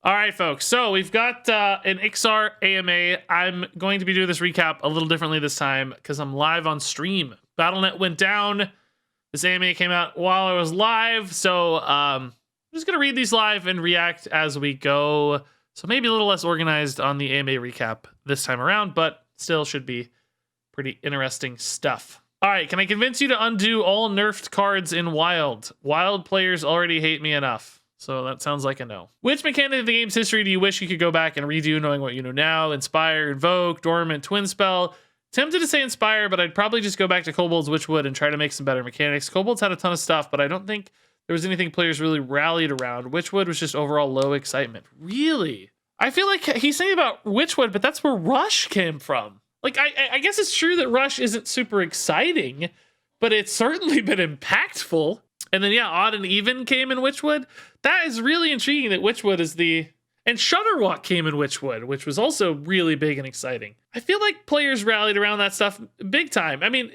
All right, folks. So we've got an Iksar AMA. I'm going to be doing this recap a little differently this time because I'm live on stream. Battle.net went down. This AMA came out while I was live. So I'm just going to read these live and react as we go. So maybe a little less organized on the AMA recap this time around, but still should be pretty interesting stuff. All right, can I convince you to undo all nerfed cards in Wild? Wild players already hate me enough. So that sounds like a no. Which mechanic of the game's history do you wish you could go back and redo knowing what you know now? Inspire, Invoke, Dormant, Twin Spell. Tempted to say Inspire, but I'd probably just go back to Kobold's Witchwood and try to make some better mechanics. Kobold's had a ton of stuff, but I don't think there was anything players really rallied around. Witchwood was just overall low excitement. Really? I feel like he's saying about Witchwood, but that's where Rush came from. Like, I guess it's true that Rush isn't super exciting, but it's certainly been impactful. And then, yeah, Odd and Even came in Witchwood. That is really intriguing that Witchwood is the... And Shudderwalk came in Witchwood, which was also really big and exciting. I feel like players rallied around that stuff big time. I mean,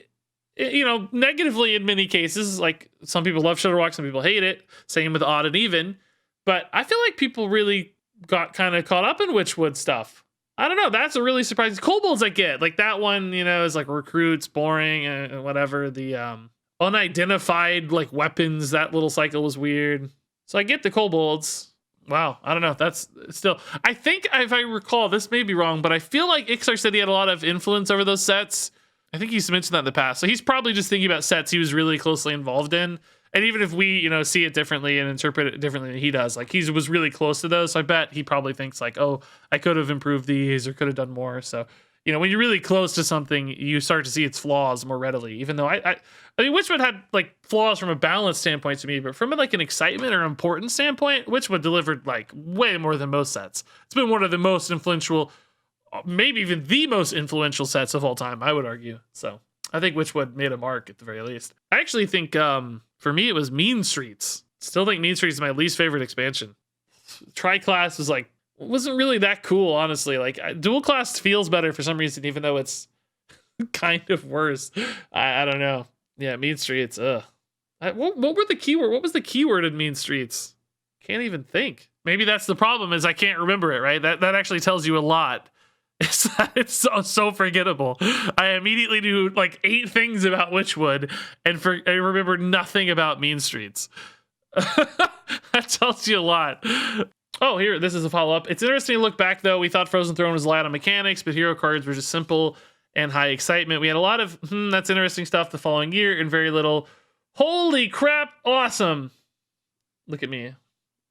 you know, negatively in many cases. Like, some people love Shudderwalk, some people hate it. Same with Odd and Even. But I feel like people really got kind of caught up in Witchwood stuff. I don't know. That's a really surprising. Kobolds I get. Like, that one, you know, is like recruits, boring, and whatever. The unidentified, like, weapons, that little cycle was weird. So I get the Kobolds. Wow, I don't know. That's still... I think, if I recall, this may be wrong, but I feel like Iksar said he had a lot of influence over those sets. I think he's mentioned that in the past. So he's probably just thinking about sets he was really closely involved in. And even if we, you know, see it differently and interpret it differently than he does, like, he was really close to those. So I bet he probably thinks like, oh, I could have improved these or could have done more. So, you know, when you're really close to something, you start to see its flaws more readily. Even though I mean, Witchwood had like flaws from a balance standpoint to me, but from like an excitement or importance standpoint, Witchwood delivered like way more than most sets. It's been one of the most influential, maybe even the most influential sets of all time, I would argue. So I think Witchwood made a mark at the very least. I actually think for me it was Mean Streets. Still think Mean Streets is my least favorite expansion. Tri-class was like wasn't really that cool, honestly. Like, dual class feels better for some reason, even though it's kind of worse. I don't know. Yeah, Mean Streets. What were the keyword? What was the keyword in Mean Streets? Can't even think. Maybe that's the problem, is I can't remember it. Right? That actually tells you a lot. It's so forgettable. I immediately knew like 8 things about Witchwood, and I remember nothing about Mean Streets. That tells you a lot. Oh, here, this is a follow-up. It's interesting to look back, though. We thought Frozen Throne was light on mechanics, but hero cards were just simple and high excitement. We had a lot of, that's interesting stuff the following year, and very little, holy crap, awesome. Look at me.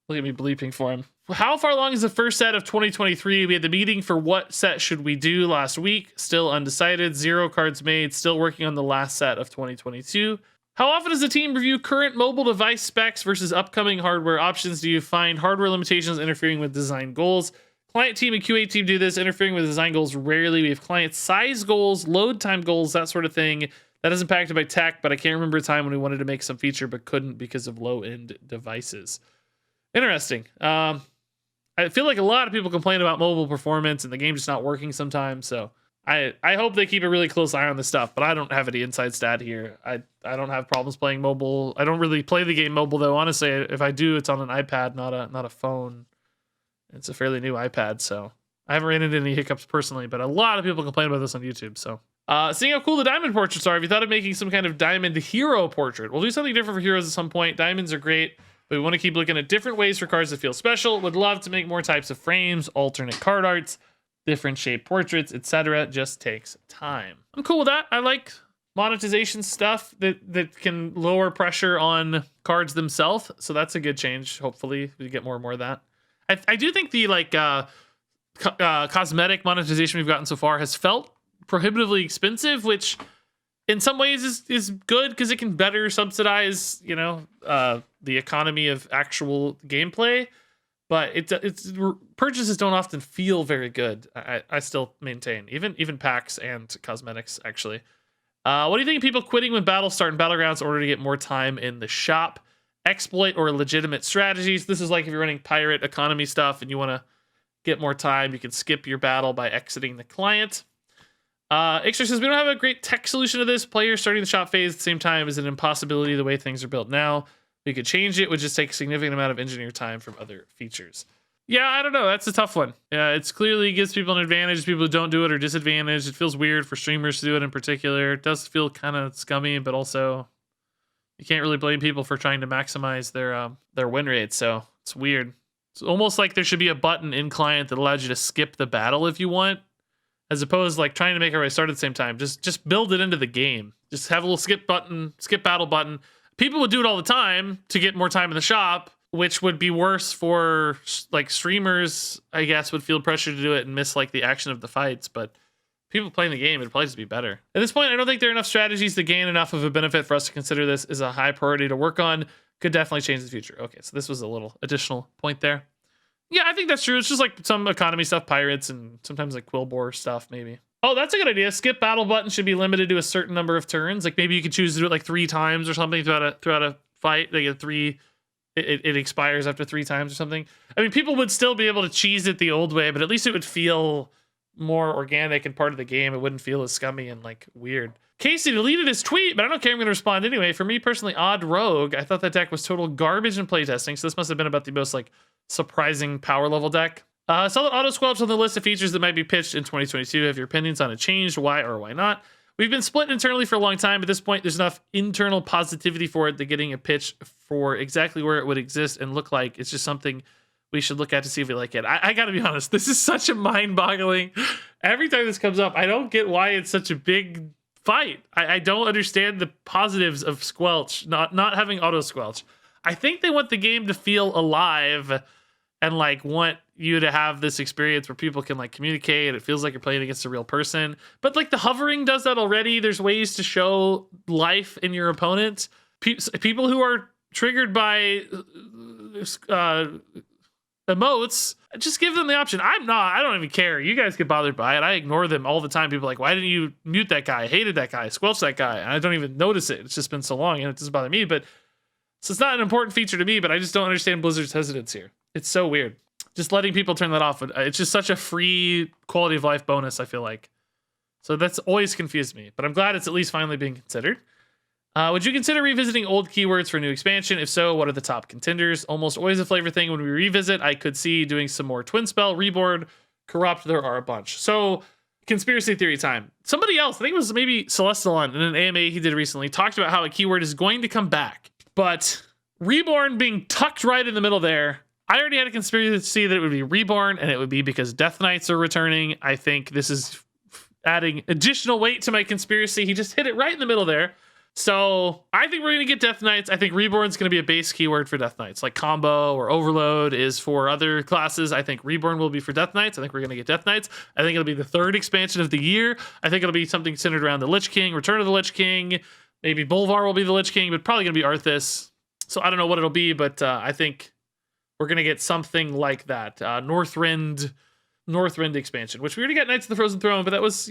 Look at me bleeping for him. How far along is the first set of 2023? We had the meeting for what set should we do last week. Still undecided. 0 cards made. Still working on the last set of 2022. How often does the team review current mobile device specs versus upcoming hardware options? Do you find hardware limitations interfering with design goals? Client team and QA team do this. Interfering with design goals rarely. We have client size goals, load time goals, that sort of thing. That is impacted by tech, but I can't remember a time when we wanted to make some feature but couldn't because of low-end devices. Interesting. I feel like a lot of people complain about mobile performance and the game just not working sometimes, so... I hope they keep a really close eye on this stuff, but I don't have any inside stat here. I don't have problems playing mobile. I don't really play the game mobile, though. Honestly, if I do, it's on an iPad, not a phone. It's a fairly new iPad, so I haven't ran into any hiccups personally, but a lot of people complain about this on YouTube. So, seeing how cool the diamond portraits are, have you thought of making some kind of diamond hero portrait? We'll do something different for heroes at some point. Diamonds are great, but we want to keep looking at different ways for cards that feel special. Would love to make more types of frames, alternate card arts, different shape portraits, etc. Just takes time. I'm cool with that. I like monetization stuff that can lower pressure on cards themselves. So that's a good change. Hopefully we get more and more of that. I do think the like cosmetic monetization we've gotten so far has felt prohibitively expensive, which in some ways is good because it can better subsidize, you know, the economy of actual gameplay. But it's purchases don't often feel very good. I still maintain, even packs and cosmetics, actually. What do you think of people quitting when battles start in Battlegrounds in order to get more time in the shop? Exploit or legitimate strategies? This is like if you're running pirate economy stuff and you want to get more time, you can skip your battle by exiting the client. Iksar says, we don't have a great tech solution to this. Players starting the shop phase at the same time is an impossibility the way things are built now. We could change it, would just take a significant amount of engineer time from other features. Yeah, I don't know. That's a tough one. Yeah, it's clearly gives people an advantage. People who don't do it are disadvantaged. It feels weird for streamers to do it in particular. It does feel kind of scummy, but also you can't really blame people for trying to maximize their win rate. So it's weird. It's almost like there should be a button in client that allows you to skip the battle if you want, as opposed to like trying to make everybody start at the same time. Just build it into the game. Just have a little skip battle button. People would do it all the time to get more time in the shop, which would be worse for like streamers, I guess, would feel pressure to do it and miss like the action of the fights. But people playing the game, it'd probably just be better. At this point, I don't think there are enough strategies to gain enough of a benefit for us to consider this as a high priority to work on. Could definitely change the future. Okay, so this was a little additional point there. Yeah, I think that's true. It's just like some economy stuff, pirates, and sometimes like Quillbore stuff, maybe. Oh, that's a good idea. Skip battle button should be limited to a certain number of turns. Like maybe you could choose to do it like 3 times or something throughout a fight. They get 3. It expires after 3 times or something. I mean, people would still be able to cheese it the old way, but at least it would feel more organic and part of the game. It wouldn't feel as scummy and like weird. Casey deleted his tweet, but I don't care. I'm going to respond anyway. For me personally, Odd Rogue, I thought that deck was total garbage in playtesting. So this must have been about the most like surprising power level deck. Saw that Auto-squelch on the list of features that might be pitched in 2022. Have your opinions on it changed? Why or why not? We've been split internally for a long time. At this point, there's enough internal positivity for it that getting a pitch for exactly where it would exist and look like it's just something we should look at to see if we like it. I got to be honest. This is such a mind-boggling. Every time this comes up, I don't get why it's such a big fight. I don't understand the positives of Squelch, not having Auto-squelch. I think they want the game to feel alive and like want you to have this experience where people can like communicate. It feels like you're playing against a real person. But like the hovering does that already. There's ways to show life in your opponent. People who are triggered by emotes, just give them the option. I don't even care. You guys get bothered by it. I ignore them all the time. People are like, why didn't you mute that guy? I hated that guy. Squelch that guy. And I don't even notice it. It's just been so long and it doesn't bother me. But so it's not an important feature to me, but I just don't understand Blizzard's hesitance here. It's so weird. Just letting people turn that off. It's just such a free quality of life bonus, I feel like. So that's always confused me, but I'm glad it's at least finally being considered. Would you consider revisiting old keywords for new expansion? If so, what are the top contenders? Almost always a flavor thing. When we revisit, I could see doing some more Twin Spell, Reborn, Corrupt. There are a bunch. So conspiracy theory time. Somebody else, I think it was maybe Celestalon in an AMA he did recently, talked about how a keyword is going to come back, but Reborn being tucked right in the middle there. I already had a conspiracy that it would be Reborn, and it would be because Death Knights are returning. I think this is adding additional weight to my conspiracy. He just hit it right in the middle there. So I think we're going to get Death Knights. I think Reborn's going to be a base keyword for Death Knights. Like Combo or Overload is for other classes. I think Reborn will be for Death Knights. I think we're going to get Death Knights. I think it'll be the 3rd expansion of the year. I think it'll be something centered around the Lich King, Return of the Lich King. Maybe Bolvar will be the Lich King, but probably going to be Arthas. So I don't know what it'll be, but I think we're going to get something like that. Northrend expansion, which we already got Knights of the Frozen Throne, but that was,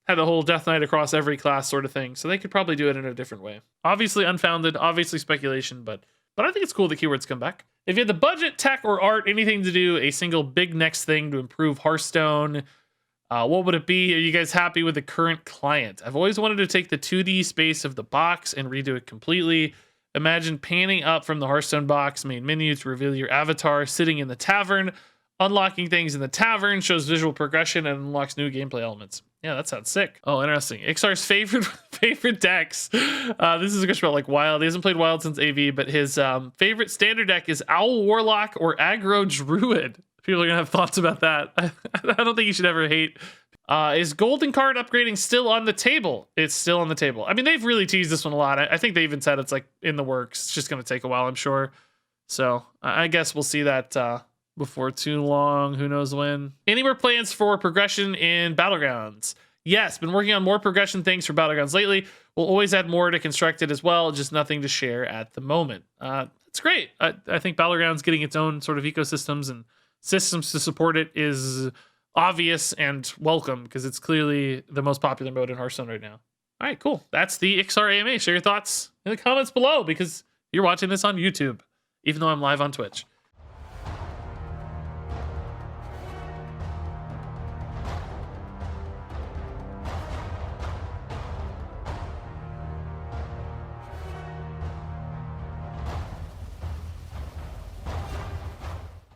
had a whole Death Knight across every class sort of thing. So they could probably do it in a different way. Obviously unfounded, obviously speculation, but I think it's cool the keywords come back. If you had the budget, tech, or art, anything to do a single big next thing to improve Hearthstone, what would it be? Are you guys happy with the current client? I've always wanted to take the 2D space of the box and redo it completely. Imagine panning up from the Hearthstone box main menu to reveal your avatar sitting in the tavern. Unlocking things in the tavern shows visual progression and unlocks new gameplay elements. Yeah, that sounds sick. Oh, interesting. Iksar's favorite decks. This is a question about like Wild. He hasn't played Wild since AV, but his favorite standard deck is Owl Warlock or Aggro Druid. People are gonna have thoughts about that. I don't think you should ever hate. Is Golden Card upgrading still on the table? It's still on the table. I mean, they've really teased this one a lot. I think they even said it's like in the works. It's just going to take a while, I'm sure. So I guess we'll see that before too long. Who knows when? Any more plans for progression in Battlegrounds? Yes, been working on more progression things for Battlegrounds lately. We'll always add more to Constructed as well, just nothing to share at the moment. It's great. I think Battlegrounds getting its own sort of ecosystems and systems to support it is obvious and welcome because it's clearly the most popular mode in Hearthstone right now. All right, cool. That's the Iksar AMA. Share your thoughts in the comments below because you're watching this on YouTube, even though I'm live on Twitch.